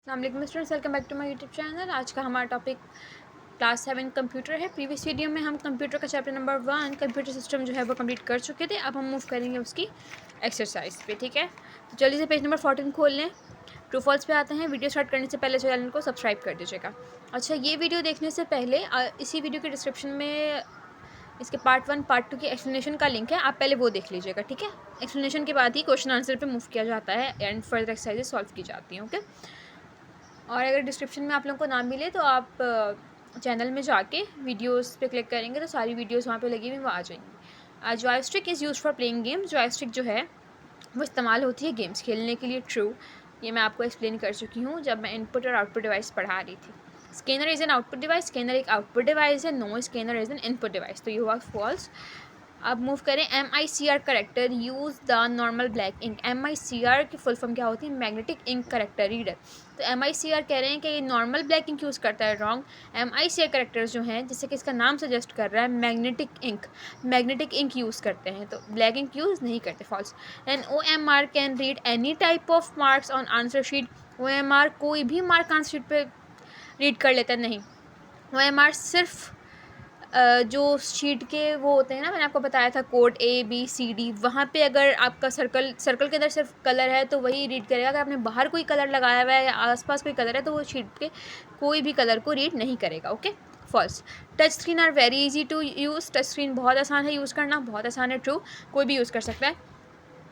अस्सलाम students, welcome back to my YouTube channel. आज का हमारा टॉपिक क्लास 7 कंप्यूटर है। प्रीवियस वीडियो में हम कंप्यूटर का चैप्टर नंबर 1 कंप्यूटर सिस्टम जो है वो कंप्लीट कर चुके थे। अब हम मूव करेंगे उसकी एक्सरसाइज पे, ठीक है। तो जल्दी से पेज नंबर 14 खोल लें। ट्रू फॉल्स पे आते हैं। वीडियो स्टार्ट करने से पहले चैनल को सब्सक्राइब कर दीजिएगा। अच्छा, ये वीडियो देखने से पहले इसी वीडियो के डिस्क्रिप्शन में इसके पार्ट 1 पार्ट 2 की एक्सप्लेनेशन का लिंक है, आप पहले वो देख लीजिएगा, ठीक है। एक्सप्लेनेशन के बाद ही क्वेश्चन आंसर पे मूव किया जाता है एंड फर्दर एक्सरसाइजेस सॉल्व की जाती हैं, ओके। और अगर डिस्क्रिप्शन में आप लोगों को ना मिले तो आप चैनल में जाके वीडियोस पे क्लिक करेंगे तो सारी वीडियोस वहाँ पे लगी हुई वो आ जाएंगी। Joystick is use for playing game. Joystick जो है वो इस्तेमाल होती है गेम्स खेलने के लिए। ट्रू, ये मैं आपको एक्सप्लेन कर चुकी हूँ जब मैं इनपुट और आउटपुट डिवाइस पढ़ा रही थी। Scanner is an output device. Scanner एक आउटपुट डिवाइस है। No, scanner is an input device, तो ये हुआ फॉल्स। अब मूव करें। MICR character use the normal black ink. MICR की फुल फॉर्म क्या होती है? Magnetic ink character reader. तो MICR कह रहे हैं कि ये नॉर्मल ब्लैक इंक यूज़ करता है। रॉन्ग। MICR करेक्टर्स जो हैं, जैसे कि इसका नाम सजेस्ट कर रहा है, मैग्नेटिक इंक यूज़ करते हैं, तो ब्लैक इंक यूज़ नहीं करते। False. And OMR can read any type of marks on answer sheet. OMR कोई भी मार्क आंसर शीट पर रीड कर लेता है? नहीं। OMR सिर्फ जो शीट के वो होते हैं ना, मैंने आपको बताया था कोड ABCD, वहाँ पे अगर आपका सर्कल के अंदर सिर्फ कलर है तो वही रीड करेगा। अगर आपने बाहर कोई कलर लगाया हुआ है या आसपास कोई कलर है तो वो शीट के कोई भी कलर को रीड नहीं करेगा, okay. False. Touch screen are very easy to use. Touch screen बहुत आसान है यूज़ करना, बहुत आसान है। ट्रू, कोई भी यूज़ कर सकता है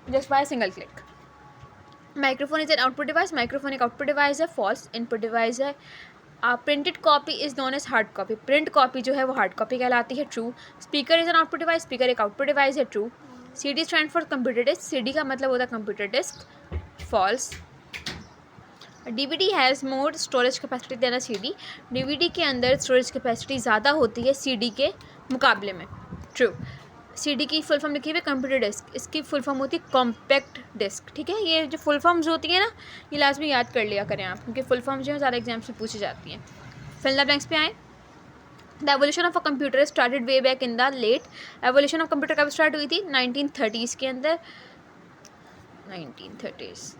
just by single click. Microphone is an output device. Microphone एक आउटपुट डिवाइस है। फॉल्स, इनपुट डिवाइस है। Printed copy is known as hard copy. Print copy जो है वो हार्ड कॉपी कहलाती है। True. Speaker is an output device. Speaker एक output device है। True. CD stand for computer disk. CD का मतलब होता है computer disk. False. DVD has more storage capacity than a CD। DVD के अंदर स्टोरेज कैपेसिटी ज़्यादा होती है CD के मुकाबले में। ट्रू। CD की फुल फॉर्म लिखी हुई है कंप्यूटर डिस्क, इसकी फुल फॉर्म होती है कॉम्पैक्ट डिस्क, ठीक है। ये जो फुल फॉर्म्स होती है ना, ये लाजमी याद कर लिया करें आप, क्योंकि फुल फॉर्म्स जो है ज़्यादा एग्जाम्स में पूछी जाती हैं। फिल द ब्लैंक्स पे आए। The evolution of a computer started way back in the late. Evolution of computer कब स्टार्ट हुई थी? 1930s के अंदर। 1930s।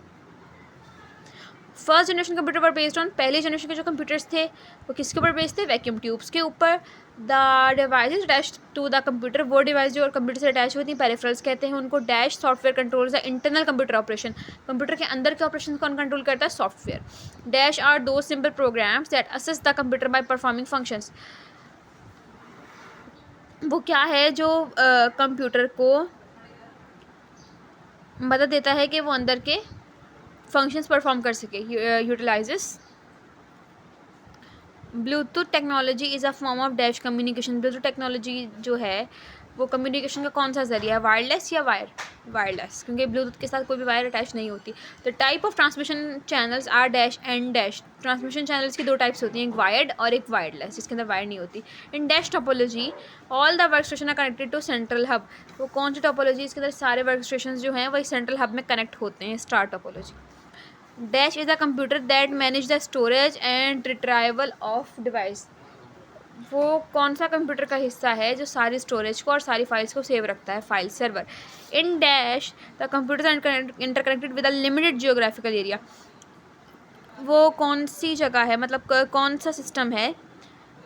फर्स्ट जनरेशन कंप्यूटर पर बेस्ड ऑन, पहले जनरेशन के जो कंप्यूटर्स थे वो किसके ऊपर बेस्ड थे? वैक्यूम ट्यूब्स के ऊपर। The device attach to the computer, वो डिवाइस जो कंप्यूटर से अटैच होती हैं पेरिफेरल्स कहते हैं उनको। Dash software controls the internal computer operation. Computer के अंदर के ऑपरेशन कौन कंट्रोल करता है? सॉफ्टवेयर। डैश आर दो simple programs that assist the computer by performing functions. वो क्या है जो कंप्यूटर को मदद देता है कि वो अंदर के फंक्शंस परफॉर्म कर सके? Utilises. Bluetooth technology is a form of dash communication. Bluetooth technology जो है वो कम्युनिकेशन का कौन सा ज़रिया है? वायरलेस या वायरलेस, क्योंकि ब्लूटूथ के साथ कोई भी वायर अटैच नहीं होती। तो type of transmission channels are dash and dash. Transmission channels की दो टाइप्स होती हैं, एक वायर्ड और एक वायरलेस, जिसके अंदर वायर नहीं होती। In dash topology all the work station are connected to central hub. वो कौन सी टोपोलॉजी? इसके अंदर सारे वर्क स्टेशन जो हैं वही सेंट्रल हब में कनेक्ट होते हैं। Star topology. Dash is a computer that manage the storage and retrieval of device. वो कौन सा कंप्यूटर का हिस्सा है जो सारी स्टोरेज को और सारी फाइल्स को सेव रखता है? File server. In dash the computer interconnected with a limited geographical area. वो कौन सी जगह है, मतलब कौन सा सिस्टम है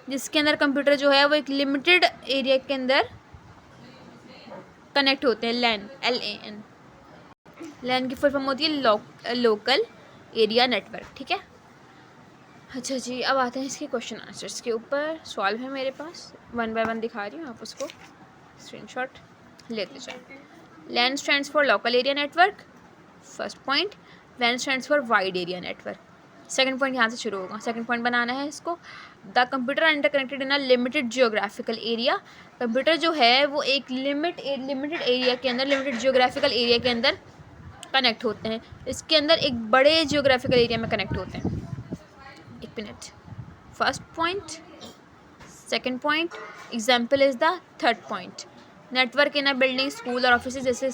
जिसके अंदर कंप्यूटर जो है वो एक लिमिटेड एरिया के अंदर कनेक्ट होते हैं? लैन, LAN। लैन की फुल फॉर्म होती है लोकल एरिया नेटवर्क, ठीक है। अच्छा जी, अब आते हैं इसके क्वेश्चन आंसर्स के ऊपर। सॉल्व है मेरे पास, 1 बाय 1 दिखा रही हूँ, आप उसको स्क्रीनशॉट लेते जाओ। LAN stands for local area network, first point. वैन stands for wide area network, second point यहाँ से शुरू होगा। सेकंड पॉइंट बनाना है इसको। The computer are interconnected in a limited geographical area. Computer जो है वो एक लिमिटेड एरिया के अंदर, लिमिटेड जियोग्राफिकल एरिया के अंदर कनेक्ट होते हैं। इसके अंदर एक बड़े जियोग्राफिकल एरिया में कनेक्ट होते हैं। एक minute, first point, second point, example is the third point. Network in a building, school और ऑफिस, जैसे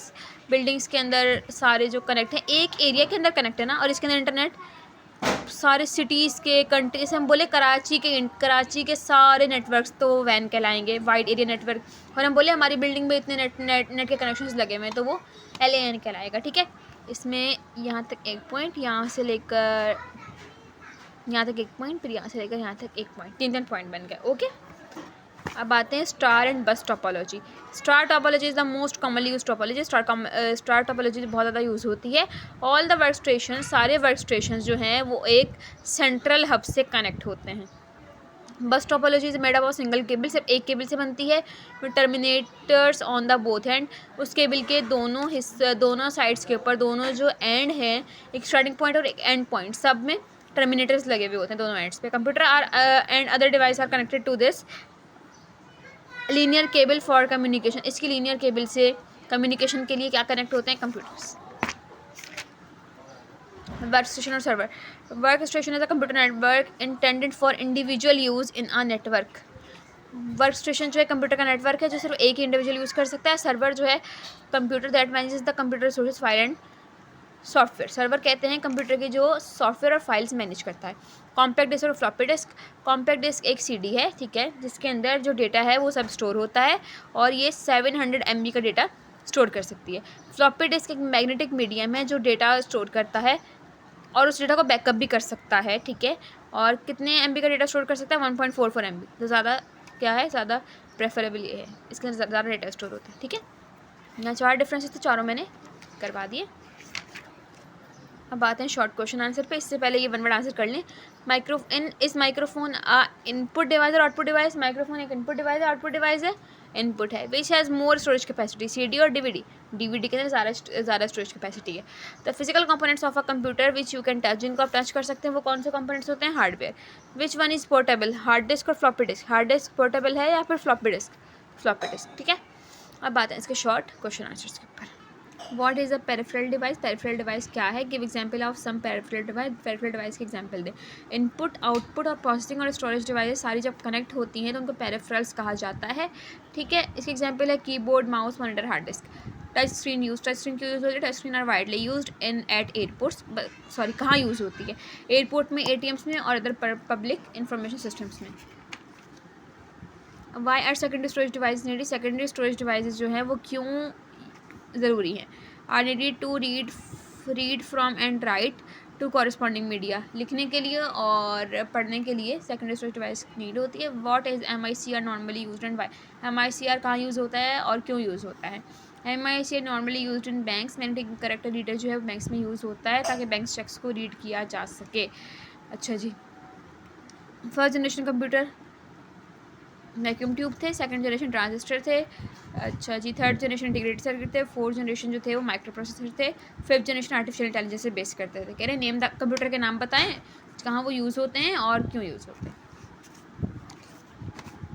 बिल्डिंग्स के अंदर सारे जो कनेक्ट हैं एक एरिया के अंदर कनेक्ट है ना, और इसके अंदर इंटरनेट सारे सिटीज़ के, कंट्री से हम बोले कराची के सारे नेटवर्क्स तो वैन कहलाएंगे, वाइड एरिया नेटवर्क। और हम बोले हमारी बिल्डिंग में इतने नेट के कनेक्शंस लगे हुए हैं तो वो LAN कहलाएगा, ठीक है। इसमें यहाँ तक एक पॉइंट, यहाँ से लेकर यहाँ तक 1 पॉइंट, फिर यहाँ से लेकर यहाँ तक 1 पॉइंट, 3 पॉइंट बन गए। ओके, अब आते हैं स्टार एंड बस topology. Star topology is the most commonly use topology. Star topology बहुत ज़्यादा यूज़ होती है। ऑल द वर्क स्टेशन, सारे वर्क स्टेशन जो हैं वो एक सेंट्रल हब से कनेक्ट होते हैं। बस topology is made up of single cable, सिर्फ एक केबल से बनती है, with terminators on the both and. उस केबल के दोनों हिस्से, दोनों साइड्स के ऊपर, दोनों जो एंड हैं, एक स्टार्टिंग पॉइंट और एक एंड पॉइंट, सब में टर्मिनेटर्स लगे हुए होते हैं दोनों एंड्स पे। Computer are and other device are connected to this linear cable for communication. इसकी लीनियर केबल से कम्युनिकेशन के लिए क्या कनेक्ट होते हैं? कंप्यूटर्स। वर्क स्टेशन और server. Work station is a computer network intended for individual use in a network. Work station जो है कंप्यूटर का नेटवर्क है जो सिर्फ एक ही इंडिविजुअल यूज़ कर सकता है। सर्वर जो है computer that manages the computer resources, file and software. Server कहते हैं कंप्यूटर की जो सॉफ्टवेयर और फाइल्स मैनेज करता है। कॉम्पैक्ट डिस्क और फ्लॉपी डिस्क। कॉम्पैक्ट डिस्क एक सीडी है, ठीक है, जिसके अंदर जो डेटा है वो सब स्टोर होता है और ये 700 MB का डेटा स्टोर कर सकती है। फ्लॉपी डिस्क एक मैग्नेटिक मीडियम है जो डेटा स्टोर करता है और उस डेटा को बैकअप भी कर सकता है, ठीक है। और कितने MB का डेटा स्टोर कर सकता है? 1.44 MB। तो ज़्यादा क्या है, ज़्यादा प्रेफरेबल ये है, इसके अंदर ज़्यादा डेटा स्टोर होता है, ठीक है। यहाँ 4 डिफरेंसेस थे, चारों मैंने करवा दिए। अब आते हैं शॉर्ट क्वेश्चन आंसर पे। इससे पहले ये 1 वर्ड आंसर कर लें। माइक्रोफोन इनपुट डिवाइस और आउटपुट डिवाइस। माइक्रोफोन एक इनपुट डिवाइस है, आउटपुट डिवाइस है, इनपुट है। Which has more storage capacity, CD और DVD। DVD के अंदर ज़्यादा स्टोरेज कैपेसिटी है। The physical components of a computer which you can touch, जिनको आप टच कर सकते हैं वो कौन से कंपोनेंट्स होते हैं? Hardware. Which one is portable, hard disk और floppy disk. Hard disk portable है या फिर फ्लॉपी डिस्क? फ्लॉपी डिस्क, ठीक है। अब आते हैं इसके शॉर्ट क्वेश्चन आंसर्स के ऊपर। What is a peripheral device? Peripheral device क्या है? Give example of some peripheral device. Peripheral device के example दें। Input, output और processing और storage devices सारी जब कनेक्ट होती हैं तो उनको peripherals कहा जाता है, ठीक है। इसके example है keyboard, mouse, monitor, hard disk. Touch screen use, touch screen क्यों यूज़ होती है? Touch screen are widely used in at airports. Sorry, कहाँ यूज़ होती है? एयरपोर्ट में, ATMs में और अदर पब्लिक इंफॉर्मेशन सिस्टम्स में। Why are secondary storage device needed? Secondary storage devices जो हैं वो क्यों ज़रूरी है? Are needed to read from and write to corresponding media. लिखने के लिए और पढ़ने के लिए सेकेंडरी स्टोरेज डिवाइस नीड होती है। What is MICR normally used and why? MICR कहाँ यूज़ होता है और क्यों यूज़ होता है? MICR normally used in banks. Magnetic character reader जो है बैंक्स में यूज़ होता है ताकि बैंक चेक्स को रीड किया जा सके। अच्छा जी। First generation computer vacuum tube थे, सेकंड जनरेशन ट्रांजिस्टर थे, अच्छा जी, थर्ड जनरेशन इंटीग्रेटेड सर्किट थे, फोर्थ जनरेशन जो थे वो माइक्रो प्रोसेसर थे, फिफ्थ जनरेशन आर्टिफिशियल इंटेलिजेंस से बेस करते थे। कह रहे नेम द कंप्यूटर के नाम बताएं, कहाँ वो यूज़ होते हैं और क्यों यूज़ होते हैं।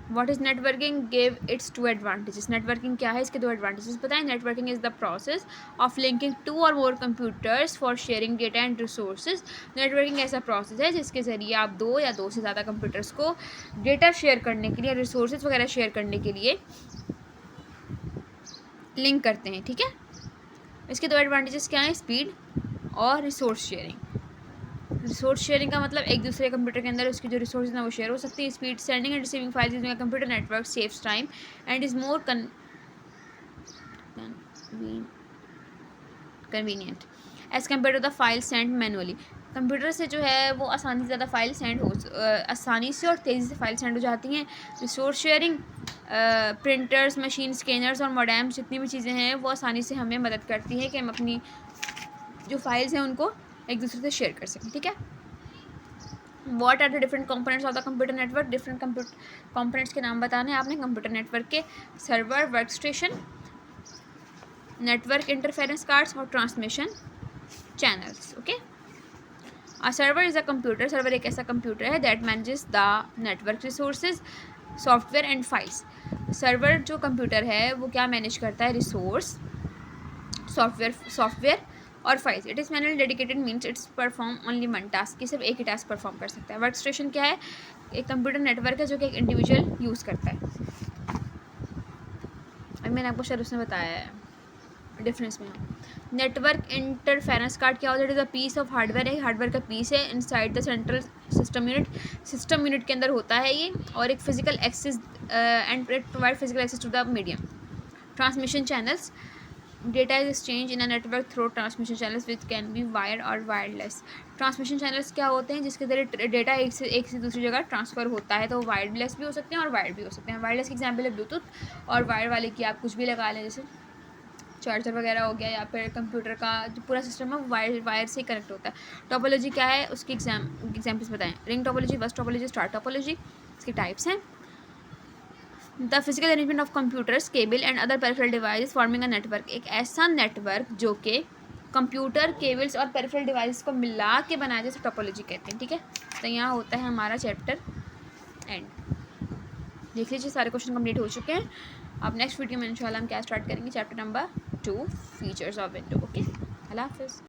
What is networking? Give its 2 advantages. Networking क्या है, इसके 2 एडवांटेजेस बताएं। Networking is the process of linking 2 or more computers for sharing data and resources. Networking ऐसा प्रोसेस है जिसके ज़रिए आप 2 या 2 से ज़्यादा कंप्यूटर्स को डेटा शेयर करने के लिए, रिसोर्सेज वगैरह शेयर करने के लिए लिंक करते हैं, ठीक है। इसके 2 एडवांटेजेस क्या हैं? स्पीड और रिसोर्स शेयरिंग। रिसोर्स शेयरिंग का मतलब एक दूसरे कंप्यूटर के अंदर उसकी जो रिसोर्स हैं वो शेयर हो सकती है। Speed, sending and receiving files using computer network saves time and is more convenient as compare to the file send manually. Computer से जो है वो आसानी से ज़्यादा फाइल सेंड हो, आसानी से और तेज़ी से फाइल सेंड हो जाती हैं। Resource sharing, printers, machine, scanners और मोडेम्स, जितनी भी चीज़ें हैं वो आसानी से हमें मदद करती है कि हम अपनी जो फाइल्स हैं उनको एक दूसरे से शेयर कर सकें, ठीक है। What are the different components of the computer network? Different components के नाम बताने हैं आपने कंप्यूटर नेटवर्क के। Server, work station, network interference cards और transmission channels, okay. A server is a computer. Server एक ऐसा कंप्यूटर है that manages the network resources, software and files. Server जो कंप्यूटर है वो क्या मैनेज करता है? रिसोर्स, सॉफ्टवेयर और files. It is manually dedicated means it's perform only one task, की सिर्फ एक ही टास्क परफॉर्म कर सकता है। वर्क स्टेशन क्या है? एक कंप्यूटर नेटवर्क है जो कि एक इंडिविजुअल यूज़ करता है। अभी मैंने आपको शायद उसने बताया है डिफरेंस में। नेटवर्क इंटरफेरेंस कार्ड क्या होता है? It is a piece of hardware है, हार्डवेयर का पीस है inside the central system unit. System unit के अंदर होता है ये, और एक physical access and it provide physical access to the medium. Transmission channels, data is exchanged in a network through transmission channels which can be wired or wireless. Transmission channels क्या होते हैं, जिसके ज़रिए डेटा एक से दूसरी जगह ट्रांसफ़र होता है, तो वायरलेस भी हो सकते हैं और वायर्ड भी हो सकते हैं। वायरलेस की एग्जांपल है ब्लूटूथ, और वायर वाले की आप कुछ भी लगा लें, जैसे चार्जर वगैरह हो गया, या फिर कंप्यूटर का जो पूरा सिस्टम है वो वायर से कनेक्ट होता है। टोपोलॉजी क्या है, उसकी एग्जाम्पल्स बताएं। रिंग टोपोलॉजी, बस टोपोलॉजी, स्टार टोपोलॉजी, इसके टाइप्स हैं। The physical arrangement of computers, cable and other peripheral device forming a network, एक ऐसा नेटवर्क जो कि कंप्यूटर, केबल्स और पेरिफेरल डिवाइस को मिला के बनाया, जैसे टोपोलॉजी कहते हैं। ठीक है, तो यहाँ होता है हमारा चैप्टर एंड। देख लीजिए सारे क्वेश्चन कंप्लीट हो चुके हैं। अब नेक्स्ट वीडियो में इंशाल्लाह हम क्या स्टार्ट करेंगे, chapter number 2, features of window. Okay, अल्लाह हाफिज़।